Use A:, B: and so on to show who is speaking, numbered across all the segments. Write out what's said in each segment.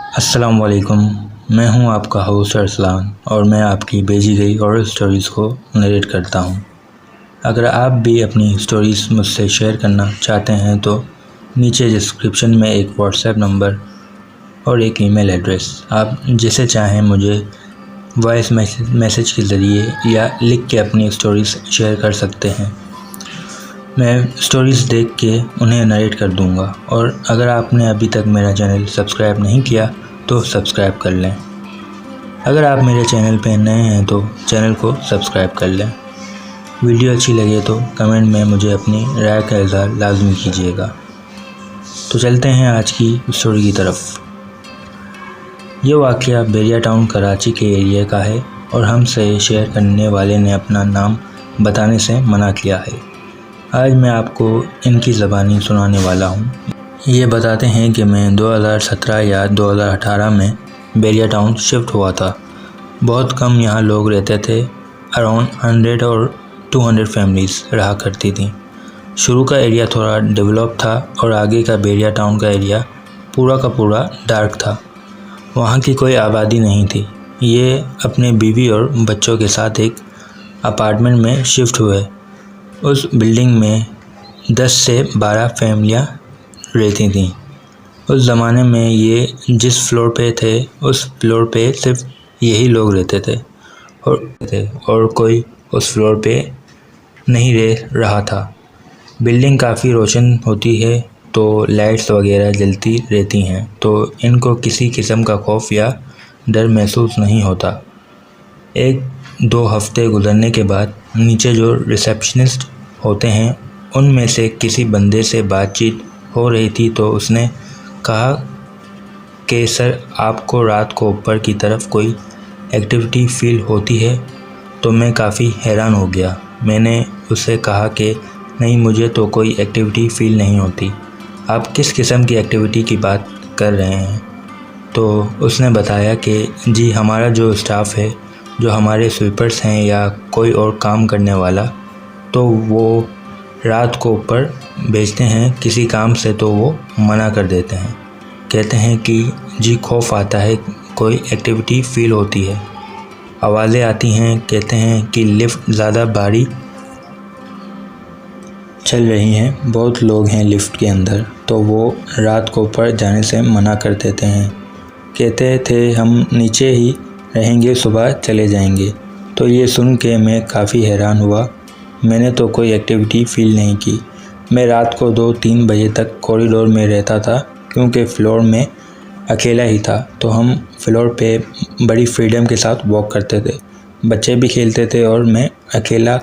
A: अस्सलाम वालेकुम। मैं हूं आपका होस्ट अरसलान और मैं आपकी भेजी गई हॉरर स्टोरीज़ को नरेट करता हूं। अगर आप भी अपनी स्टोरीज़ मुझसे शेयर करना चाहते हैं तो नीचे डिस्क्रिप्शन में एक व्हाट्सएप नंबर और एक ईमेल एड्रेस, आप जिसे चाहें मुझे वॉइस मैसेज के ज़रिए या लिख के अपनी स्टोरीज़ शेयर कर सकते हैं। मैं स्टोरीज़ देख के उन्हें नरेट कर दूंगा। और अगर आपने अभी तक मेरा चैनल सब्सक्राइब नहीं किया तो सब्सक्राइब कर लें। अगर आप मेरे चैनल पे नए हैं तो चैनल को सब्सक्राइब कर लें। वीडियो अच्छी लगे तो कमेंट में मुझे अपनी राय का इज़हार लाजमी कीजिएगा। तो चलते हैं आज की स्टोरी की तरफ। ये वाक़या बेरिया टाउन कराची के एरिया का है और हमसे शेयर करने वाले ने अपना नाम बताने से मना किया है। आज मैं आपको इनकी ज़बानी सुनाने वाला हूँ। ये बताते हैं कि मैं 2017 या 2018 में बेरिया टाउन शिफ्ट हुआ था। बहुत कम यहाँ लोग रहते थे, अराउंड 100 और 200 फैमिलीज़ रहा करती थी। शुरू का एरिया थोड़ा डेवलप था और आगे का बेरिया टाउन का एरिया पूरा का पूरा डार्क था। वहाँ की कोई आबादी नहीं थी। ये अपने बीवी और बच्चों के साथ एक अपार्टमेंट में शिफ्ट हुए। उस बिल्डिंग में 10 से 12 फैमिलियाँ रहती थीं। उस ज़माने में ये जिस फ्लोर पे थे उस फ्लोर पे सिर्फ यही लोग रहते थे और कोई उस फ्लोर पे नहीं रह रहा था। बिल्डिंग काफ़ी रोशन होती है तो लाइट्स वगैरह जलती रहती हैं, तो इनको किसी किस्म का खौफ या डर महसूस नहीं होता। 1-2 हफ्ते गुजरने के बाद नीचे जो रिसेप्शनिस्ट होते हैं उनमें से किसी बंदे से बातचीत हो रही थी तो उसने कहा कि सर, आपको रात को ऊपर की तरफ कोई एक्टिविटी फील होती है? तो मैं काफ़ी हैरान हो गया। मैंने उससे कहा कि नहीं, मुझे तो कोई एक्टिविटी फील नहीं होती। आप किस किस्म की एक्टिविटी की बात कर रहे हैं? तो उसने बताया कि जी, हमारा जो स्टाफ है, जो हमारे स्वीपर्स हैं या कोई और काम करने वाला, तो वो रात को ऊपर भेजते हैं किसी काम से तो वो मना कर देते हैं। कहते हैं कि जी खौफ आता है, कोई एक्टिविटी फ़ील होती है, आवाज़ें आती हैं। कहते हैं कि लिफ्ट ज़्यादा भारी चल रही हैं, बहुत लोग हैं लिफ्ट के अंदर, तो वो रात को ऊपर जाने से मना कर देते हैं। कहते थे हम नीचे ही रहेंगे, सुबह चले जाएंगे। तो ये सुन के मैं काफ़ी हैरान हुआ। मैंने तो कोई एक्टिविटी फ़ील नहीं की। मैं रात को 2-3 बजे तक कॉरिडोर में रहता था क्योंकि फ़्लोर में अकेला ही था, तो हम फ्लोर पे बड़ी फ्रीडम के साथ वॉक करते थे। बच्चे भी खेलते थे और मैं अकेला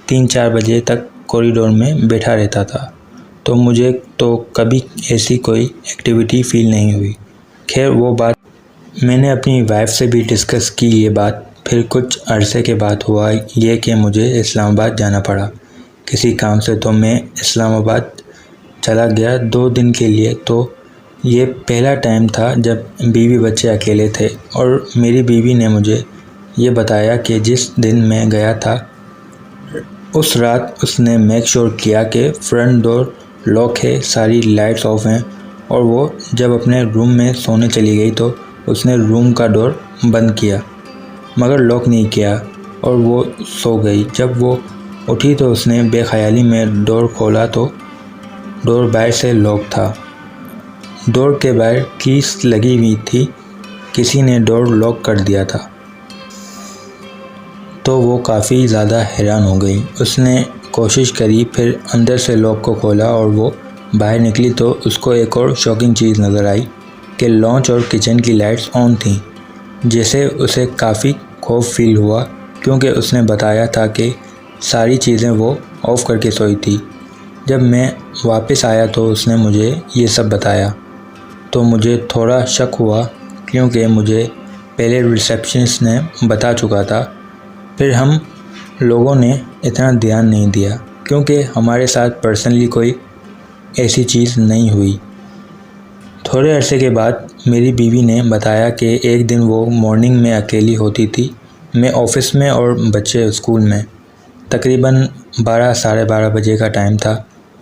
A: 3-4 बजे तक कॉरिडोर में बैठा रहता था। तो मुझे तो कभी ऐसी कोई एक्टिविटी फ़ील नहीं हुई। खैर, वो बात मैंने अपनी वाइफ से भी डिस्कस की ये बात। फिर कुछ अरसे के बाद हुआ ये कि मुझे इस्लामाबाद जाना पड़ा किसी काम से, तो मैं इस्लामाबाद चला गया 2 दिन के लिए। तो ये पहला टाइम था जब बीवी बच्चे अकेले थे और मेरी बीवी ने मुझे ये बताया कि जिस दिन मैं गया था उस रात उसने मेक श्योर किया कि फ्रंट डोर लॉक है, सारी लाइट्स ऑफ हैं, और वो जब अपने रूम में सोने चली गई तो उसने रूम का डोर बंद किया मगर लॉक नहीं किया और वो सो गई। जब वो उठी तो उसने बेख्याली में डोर खोला तो डोर बाहर से लॉक था। डोर के बाहर कीस लगी हुई थी, किसी ने डोर लॉक कर दिया था। तो वो काफ़ी ज़्यादा हैरान हो गई। उसने कोशिश करी, फिर अंदर से लॉक को खोला और वो बाहर निकली तो उसको एक और शॉकिंग चीज़ नज़र आई कि लॉन्च और किचन की लाइट्स ऑन थीं, जिससे उसे काफ़ी खौफ फील हुआ क्योंकि उसने बताया था कि सारी चीज़ें वो ऑफ़ करके सोई थी। जब मैं वापस आया तो उसने मुझे ये सब बताया तो मुझे थोड़ा शक हुआ क्योंकि मुझे पहले रिसेप्शनिस्ट ने बता चुका था। फिर हम लोगों ने इतना ध्यान नहीं दिया क्योंकि हमारे साथ पर्सनली कोई ऐसी चीज़ नहीं हुई। थोड़े अरसे के बाद मेरी बीवी ने बताया कि एक दिन वो मॉर्निंग में अकेली होती थी। मैं ऑफ़िस में और बच्चे स्कूल में। तकरीबन 12 साढ़े 12 बजे का टाइम था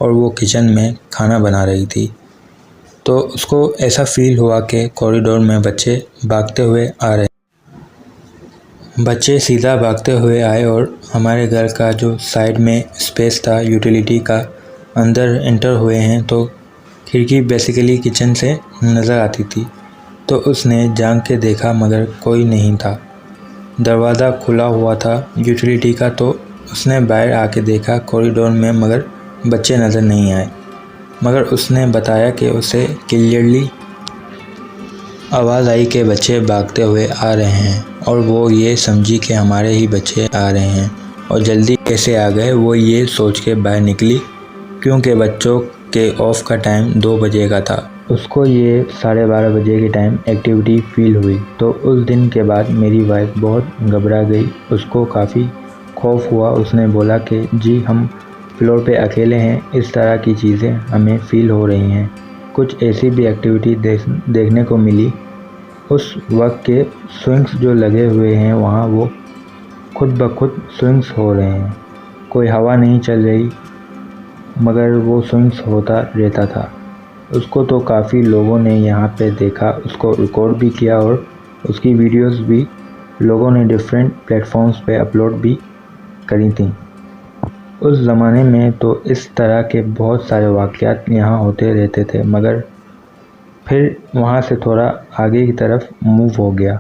A: और वो किचन में खाना बना रही थी। तो उसको ऐसा फील हुआ कि कॉरिडोर में बच्चे भागते हुए आ रहे। बच्चे सीधा भागते हुए आए और हमारे घर का जो साइड में स्पेस था यूटिलिटी का, अंदर एंटर हुए हैं तो खिड़की बेसिकली किचन से नज़र आती थी। तो उसने झांक के देखा मगर कोई नहीं था। दरवाज़ा खुला हुआ था यूटिलिटी का, तो उसने बाहर आके देखा कॉरिडोर में मगर बच्चे नज़र नहीं आए। मगर उसने बताया कि उसे क्लियरली आवाज़ आई कि बच्चे भागते हुए आ रहे हैं और वो ये समझी कि हमारे ही बच्चे आ रहे हैं और जल्दी कैसे आ गए वो ये सोच के बाहर निकली, क्योंकि बच्चों के ऑफ का टाइम 2 बजे का था। उसको ये 12:30 बजे के टाइम एक्टिविटी फील हुई। तो उस दिन के बाद मेरी वाइफ बहुत घबरा गई, उसको काफ़ी खौफ हुआ। उसने बोला कि जी हम फ्लोर पे अकेले हैं, इस तरह की चीज़ें हमें फ़ील हो रही हैं। कुछ ऐसी भी एक्टिविटी देखने को मिली। उस वक्त के स्विंग्स जो लगे हुए हैं वहाँ, वो खुद ब खुद स्विंग्स हो रहे हैं। कोई हवा नहीं चल रही मगर वो स्विंग्स होता रहता था। उसको तो काफ़ी लोगों ने यहाँ पे देखा, उसको रिकॉर्ड भी किया और उसकी वीडियोस भी लोगों ने डिफरेंट प्लेटफॉर्म्स पे अपलोड भी करी थी। उस ज़माने में तो इस तरह के बहुत सारे वाक़यात यहाँ होते रहते थे, मगर फिर वहाँ से थोड़ा आगे की तरफ मूव हो गया।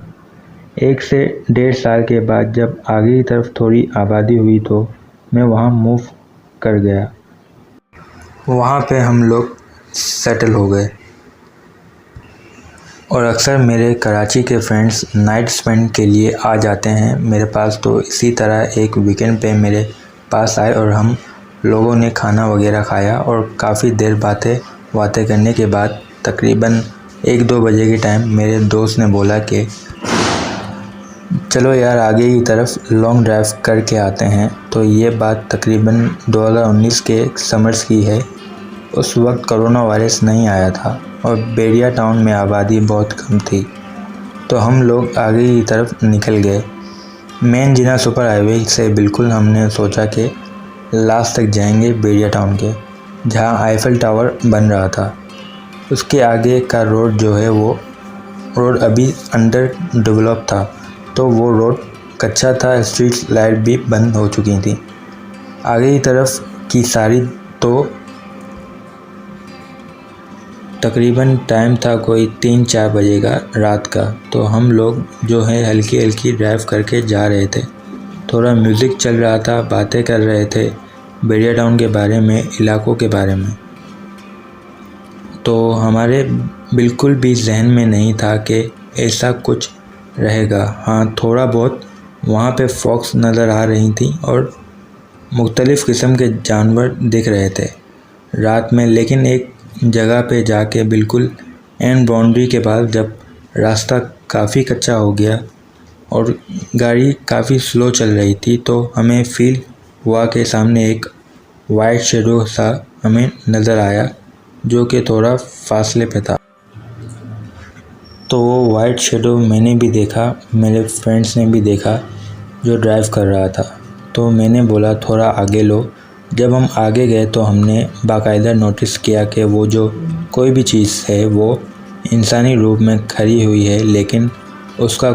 A: 1 से 1.5 साल के बाद जब आगे की तरफ थोड़ी आबादी हुई तो मैं वहाँ मूव कर गया। वहाँ पे हम लोग सेटल हो गए और अक्सर मेरे कराची के फ्रेंड्स नाइट स्पेंड के लिए आ जाते हैं मेरे पास। तो इसी तरह एक वीकेंड पे मेरे पास आए और हम लोगों ने खाना वगैरह खाया और काफ़ी देर बातें करने के बाद तकरीबन 1-2 बजे के टाइम मेरे दोस्त ने बोला कि चलो यार आगे की तरफ लॉन्ग ड्राइव करके आते हैं। तो ये बात तकरीबन 2019 के समर्स की है। उस वक्त कोरोना वायरस नहीं आया था और बेरिया टाउन में आबादी बहुत कम थी। तो हम लोग आगे की तरफ निकल गए। मेन जिना सुपर हाईवे से बिल्कुल हमने सोचा कि लास्ट तक जाएंगे बेरिया टाउन के, जहां आईफल टावर बन रहा था। उसके आगे का रोड जो है वो रोड अभी अंडर डेवलप था, तो वो रोड कच्चा था, स्ट्रीट लाइट भी बंद हो चुकी थी। आगे की तरफ की सारी तो तकरीबन टाइम था कोई 3-4 बजे का रात का। तो हम लोग जो है हल्की हल्की ड्राइव करके जा रहे थे। थोड़ा म्यूज़िक चल रहा था, बातें कर रहे थे बेरिया टाउन के बारे में, इलाकों के बारे में। तो हमारे बिल्कुल भी जहन में नहीं था कि ऐसा कुछ रहेगा। हाँ, थोड़ा बहुत वहाँ पे फॉक्स नज़र आ रही थी और मुख्तलिफ़ किस्म के जानवर दिख रहे थे रात में। लेकिन एक जगह पे जाके बिल्कुल एंड बाउंड्री के बाद जब रास्ता काफ़ी कच्चा हो गया और गाड़ी काफ़ी स्लो चल रही थी, तो हमें फील हुआ कि सामने एक वाइट शेडो सा हमें नज़र आया जो कि थोड़ा फासले पे था। तो वो वाइट शेडो मैंने भी देखा, मेरे फ्रेंड्स ने भी देखा जो ड्राइव कर रहा था। तो मैंने बोला थोड़ा आगे लो। जब हम आगे गए तो हमने बाकायदा नोटिस किया कि वो जो कोई भी चीज़ है वो इंसानी रूप में खड़ी हुई है, लेकिन उसका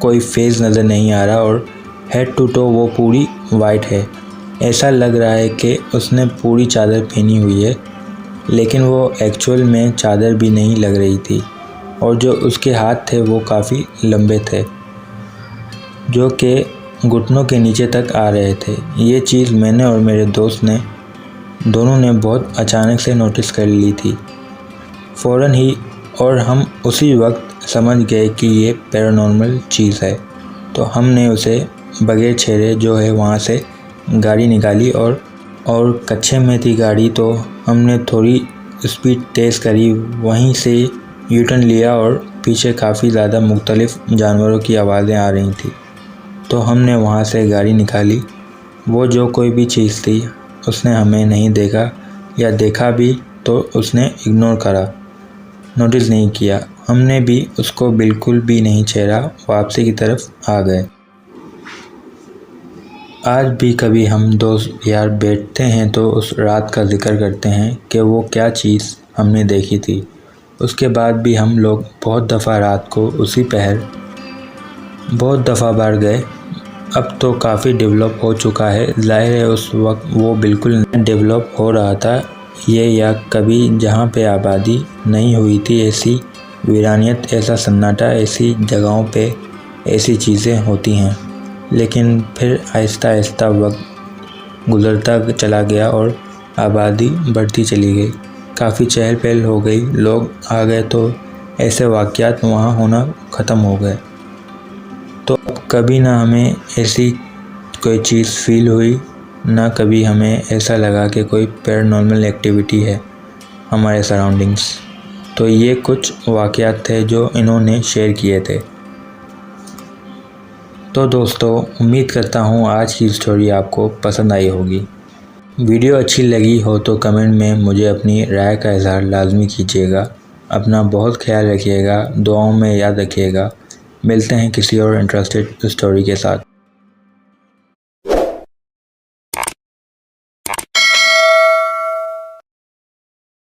A: कोई फेस नज़र नहीं आ रहा और हेड टू टो वो पूरी वाइट है। ऐसा लग रहा है कि उसने पूरी चादर पहनी हुई है, लेकिन वो एक्चुअल में चादर भी नहीं लग रही थी। और जो उसके हाथ थे वो काफ़ी लंबे थे, जो कि घुटनों के नीचे तक आ रहे थे। ये चीज़ मैंने और मेरे दोस्त ने दोनों ने बहुत अचानक से नोटिस कर ली थी फ़ौरन ही, और हम उसी वक्त समझ गए कि ये पैरानॉर्मल चीज़ है। तो हमने उसे बगैर छेड़े जो है वहाँ से गाड़ी निकाली और कच्चे में थी गाड़ी, तो हमने थोड़ी स्पीड तेज़ करी, वहीं से यू टर्न लिया और पीछे काफ़ी ज़्यादा मुख्तलिफ़ जानवरों की आवाज़ें आ रही थी। तो हमने वहाँ से गाड़ी निकाली। वो जो कोई भी चीज़ थी उसने हमें नहीं देखा, या देखा भी तो उसने इग्नोर करा, नोटिस नहीं किया। हमने भी उसको बिल्कुल भी नहीं छेड़ा, वापसी की तरफ आ गए। आज भी कभी हम दोस्त यार बैठते हैं तो उस रात का जिक्र करते हैं कि वो क्या चीज़ हमने देखी थी उसके बाद भी हम लोग बहुत दफ़ा रात को उसी पहर बहुत दफ़ा बार गए। अब तो काफ़ी डेवलप हो चुका है, ज़ाहिर है उस वक्त वो बिल्कुल डेवलप हो रहा था। ये या कभी जहाँ पे आबादी नहीं हुई थी, ऐसी वीरानियत, ऐसा सन्नाटा, ऐसी जगहों पे ऐसी चीज़ें होती हैं। लेकिन फिर आहिस्ता आहिस्ता वक्त गुज़रता चला गया और आबादी बढ़ती चली गई, काफ़ी चहल पहल हो गई, लोग आ गए तो ऐसे वाक़यात वहाँ होना ख़त्म हो गए। तो अब कभी ना हमें ऐसी कोई चीज़ फील हुई, ना कभी हमें ऐसा लगा कि कोई पैरानॉर्मल एक्टिविटी है हमारे सराउंडिंग्स। तो ये कुछ वाक़यात थे जो इन्होंने शेयर किए थे। तो दोस्तों, उम्मीद करता हूँ आज की स्टोरी आपको पसंद आई होगी। वीडियो अच्छी लगी हो तो कमेंट में मुझे अपनी राय का इज़हार लाजमी कीजिएगा। अपना बहुत ख्याल रखिएगा, दुआओं में याद रखिएगा। मिलते हैं किसी और इंटरेस्टेड स्टोरी के साथ।